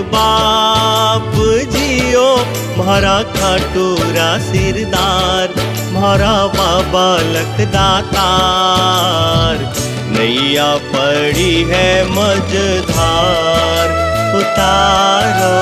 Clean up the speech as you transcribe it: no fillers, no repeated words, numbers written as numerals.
बाप जियो मारा खाटूरा सिरदार, मारा बाबा लखदातार। नैया पड़ी है मझधार, उतारो